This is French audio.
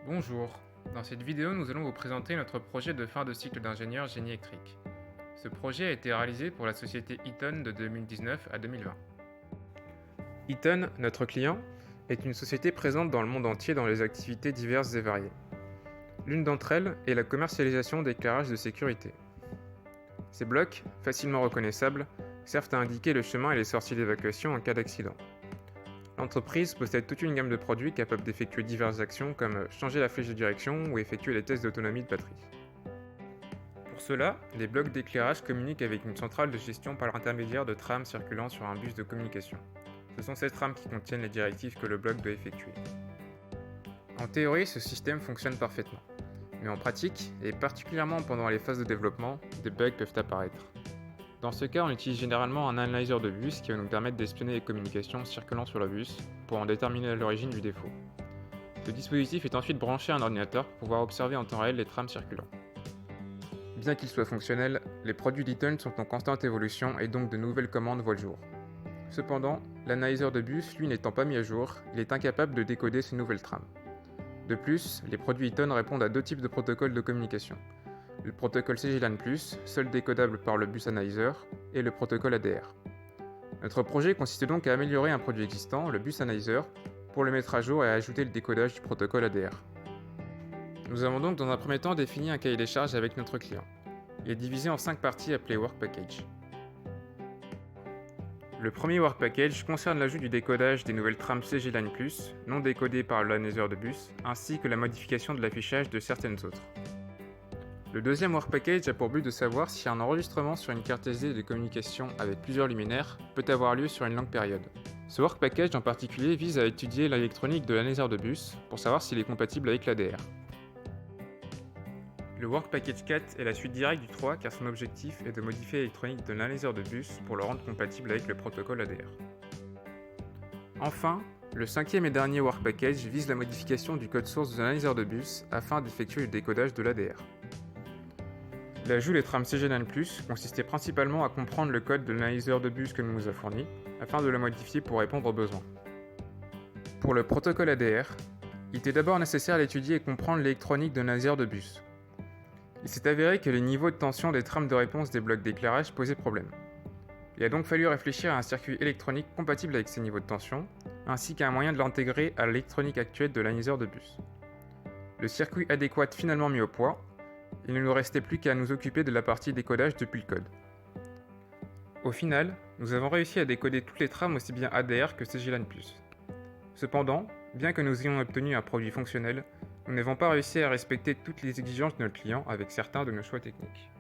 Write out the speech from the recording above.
Bonjour, dans cette vidéo nous allons vous présenter notre projet de fin de cycle d'ingénieur génie électrique. Ce projet a été réalisé pour la société Eaton de 2019 à 2020. Eaton, notre client, est une société présente dans le monde entier dans les activités diverses et variées. L'une d'entre elles est la commercialisation d'éclairage de sécurité. Ces blocs, facilement reconnaissables, servent à indiquer le chemin et les sorties d'évacuation en cas d'accident. L'entreprise possède toute une gamme de produits capables d'effectuer diverses actions comme changer la flèche de direction ou effectuer des tests d'autonomie de batterie. Pour cela, les blocs d'éclairage communiquent avec une centrale de gestion par l'intermédiaire de trames circulant sur un bus de communication. Ce sont ces trames qui contiennent les directives que le bloc doit effectuer. En théorie, ce système fonctionne parfaitement. Mais en pratique, et particulièrement pendant les phases de développement, des bugs peuvent apparaître. Dans ce cas, on utilise généralement un analyseur de bus qui va nous permettre d'espionner les communications circulant sur le bus pour en déterminer l'origine du défaut. Ce dispositif est ensuite branché à un ordinateur pour pouvoir observer en temps réel les trames circulant. Bien qu'il soit fonctionnel, les produits d'Eaton sont en constante évolution et donc de nouvelles commandes voient le jour. Cependant, l'analyseur de bus, lui n'étant pas mis à jour, il est incapable de décoder ces nouvelles trames. De plus, les produits Eaton répondent à deux types de protocoles de communication. Le protocole CGLAN+, seul décodable par le bus analyzer, et le protocole ADR. Notre projet consiste donc à améliorer un produit existant, le bus analyzer, pour le mettre à jour et à ajouter le décodage du protocole ADR. Nous avons donc dans un premier temps défini un cahier des charges avec notre client. Il est divisé en 5 parties appelées Work Package. Le premier Work Package concerne l'ajout du décodage des nouvelles trames CGLAN+, non décodées par l'analyzer de bus, ainsi que la modification de l'affichage de certaines autres. Le deuxième Work Package a pour but de savoir si un enregistrement sur une carte SD de communication avec plusieurs luminaires peut avoir lieu sur une longue période. Ce Work Package en particulier vise à étudier l'électronique de l'analyzer de bus pour savoir s'il est compatible avec l'ADR. Le Work Package 4 est la suite directe du 3 car son objectif est de modifier l'électronique de l'analyzer de bus pour le rendre compatible avec le protocole ADR. Enfin, le cinquième et dernier Work Package vise la modification du code source de l'analyzer de bus afin d'effectuer le décodage de l'ADR. L'ajout des trames CGLAN+, consistait principalement à comprendre le code de l'analyseur de bus que nous a fourni, afin de le modifier pour répondre aux besoins. Pour le protocole ADR, il était d'abord nécessaire d'étudier et comprendre l'électronique de l'analyseur de bus. Il s'est avéré que les niveaux de tension des trames de réponse des blocs d'éclairage posaient problème. Il a donc fallu réfléchir à un circuit électronique compatible avec ces niveaux de tension, ainsi qu'à un moyen de l'intégrer à l'électronique actuelle de l'analyseur de bus. Le circuit adéquat finalement mis au point, il ne nous restait plus qu'à nous occuper de la partie décodage depuis le code. Au final, nous avons réussi à décoder toutes les trames aussi bien ADR que CGLAN+. Cependant, bien que nous ayons obtenu un produit fonctionnel, nous n'avons pas réussi à respecter toutes les exigences de notre client avec certains de nos choix techniques.